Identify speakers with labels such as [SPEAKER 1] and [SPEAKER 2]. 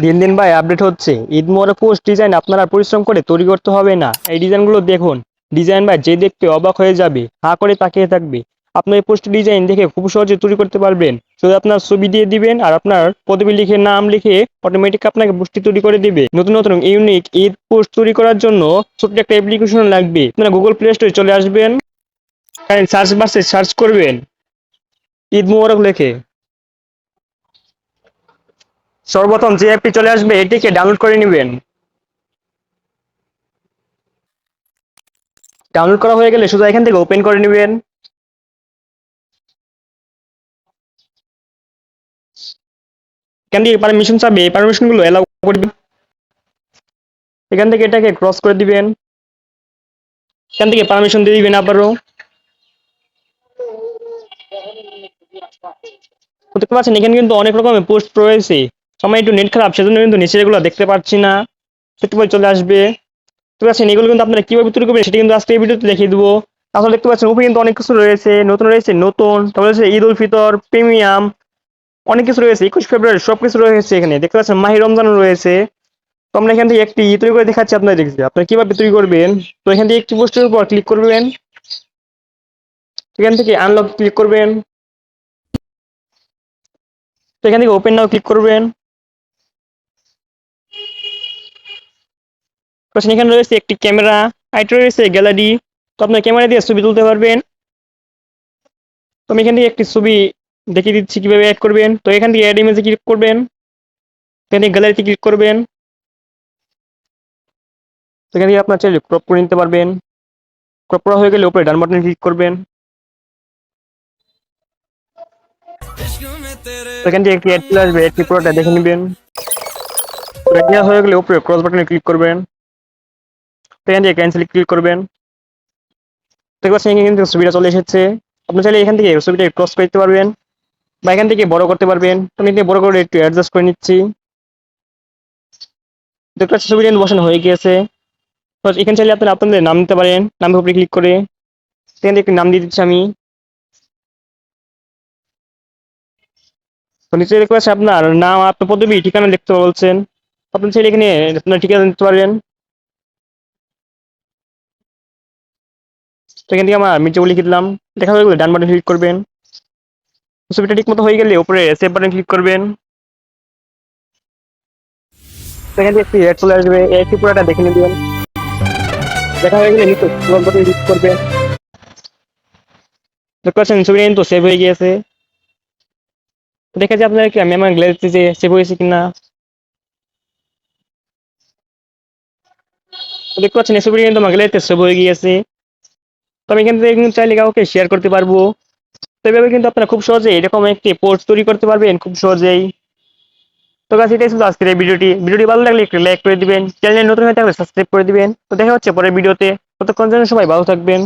[SPEAKER 1] দিন দিন ভাই আপডেট হচ্ছে। ঈদ মোবারক পোস্ট ডিজাইন আপনার আর পরিশ্রম করে তৈরি করতে হবে না। এই ডিজাইনগুলো দেখুন। ডিজাইন ভাই যে দেখতে অবাক হয়ে যাবে, হা করে তাকিয়ে থাকবে। আপনি এই পোস্ট ডিজাইন দেখে খুব সহজে তৈরি করতে পারবেন। শুধু আপনার ছবি দিয়ে দিবেন আর আপনার পদবি লিখে নাম লিখে অটোমেটিক আপনাকে পোস্টটি তৈরি করে দিবে। নতুন নতুন ইউনিক ঈদ পোস্ট তৈরি করার জন্য ছোট্ট একটা অ্যাপ্লিকেশন লাগবে। আপনারা গুগল প্লে স্টোরে চলে আসবেন, সার্চ বাক্সে সার্চ করবেন ঈদ মোবারক লেখে। সর্বপ্রথম যে অ্যাপটি চলে আসবে এটিকে ডাউনলোড করে নেবেন। ডাউনলোড করা হয়ে গেলে শুধু এখান থেকে ওপেন করে নেবেন। এখান থেকে পারমিশন চাবে, এই পারমিশন গুলো এলাও করবেন। এখান থেকে এটাকে ক্রস করে দিবেন। এখান থেকে পারমিশন দিয়ে দিবেন আবারও। দেখতে পাচ্ছেন এখানে কিন্তু অনেক রকমের পোস্ট রয়েছে। সময় একটু নেট খারাপ, সেজন্য কিন্তু নিচে এগুলো দেখতে পাচ্ছি না। একটু পরে চলে আসবে। দেখতে পাচ্ছেন এগুলো কিন্তু আপনারা কিভাবে তৈরি করবেন সেটা কিন্তু আজকে এই ভিডিওতে দেখিয়ে দেবো। তাহলে দেখতে পাচ্ছেন উপরে কিন্তু অনেক কিছু রয়েছে, নতুন তারপরে হচ্ছে ঈদ উল ফিতর প্রিমিয়াম, অনেক কিছু রয়েছে। 21 ফেব্রুয়ারি সবকিছু রয়েছে এখানে। দেখতে পাচ্ছেন মাহি রমজানও রয়েছে। তো আমরা এখান থেকে একটি তৈরি করে দেখাচ্ছি আপনাদের, দেখছি আপনারা কিভাবে তৈরি করবেন। তো এখান থেকে একটি পোস্টের উপর ক্লিক করবেন। এখান থেকে আনলক ক্লিক করবেন। তো এখান থেকে ওপেন নাও ক্লিক করবেন। তো এখানে রয়েছে একটি ক্যামেরা, আইটা রয়েছে গ্যালারি। তো আপনার ক্যামেরা দিয়ে ছবি তুলতে পারবেন। তো আমি এখান থেকে একটি ছবি দেখিয়ে দিচ্ছি কিভাবে অ্যাড করবেন। তো এখান থেকে অ্যাড ইমেজে ক্লিক করবেন। এখান থেকে গ্যালারিতে ক্লিক করবেন। তো এখান থেকে আপনার চাইলে ক্রপ করে নিতে পারবেন। ক্রপ করা হয়ে গেলে উপরে ডান বাটনে ক্লিক করবেন। তো এখান থেকে একটি অ্যাড চলে আসবে, অ্যাডটি পুরোটা দেখে নেবেন। তো অ্যাড নেওয়া হয়ে গেলে উপরে ক্রস বাটনে ক্লিক করবেন। তো এখান থেকে ক্যান্সেল ক্লিক করবেন। দেখতে পাচ্ছেন এখানে কিন্তু ছবিটা চলে এসেছে। আপনি চাইলে এখান থেকে ছবিটা ক্রস করতে পারবেন বা এখান থেকে বড় করতে পারবেন। তো আমি এখানে বড় করে একটু অ্যাডজাস্ট করে নিচ্ছি। দেখতে পাচ্ছি ছবিটা কিন্তু বসানো হয়ে গিয়েছে। তো এখানে চাইলে আপনারা আপনাদের নাম দিতে পারেন, নামের উপরে ক্লিক করে এখান থেকে একটি নাম দিয়ে দিচ্ছি আমি। তো নিচে দেখতে পাচ্ছি আপনার নাম, আপনার পদবি, ঠিকানা লিখতে বলছেন। আপনি চাইলে এখানে আপনার ঠিকানা দিতে পারবেন। তো এখান থেকে আমার মির্জা লিখে দিলাম। দেখা হয়ে গেলে ডান বাটন ক্লিক করবেন। ছবিটা ঠিক মতো হয়ে গেলে উপরে সেভ বাটন ক্লিক করবেন। তো এখান থেকে একটি রেড চলে আসবে, একটি পুরোটা দেখে নেবেন। দেখা হয়ে গেলে নিচে স্ক্রল বাটন ক্লিক করবেন। দেখতে পাচ্ছেন ছবিটা কিন্তু সেভ হয়ে গিয়েছে। তো দেখা যায় আপনার কি আমি আমার গ্যালারিতে যে সেভ হয়েছে কিনা। তো দেখতে পাচ্ছেন এই ছবিটা কিন্তু আমার গ্যালারিতে সেভ হয়ে গিয়েছে। তো আমি এখান থেকে কিন্তু চাইলে কাউকে শেয়ার করতে পারবো। তো এইভাবে কিন্তু আপনারা খুব সহজে এরকম একটি পোস্ট তৈরি করতে পারবেন খুব সহজেই। তো গাছ এটাই ছিল আজকের এই ভিডিওটি ভালো লাগলে একটু লাইক করে দিবেন, চ্যানেলে নতুন হয়ে থাকলে সাবস্ক্রাইব করে দিবেন। তো দেখা হচ্ছে পরের ভিডিওতে। ততক্ষণ যেন সবাই ভালো থাকবেন।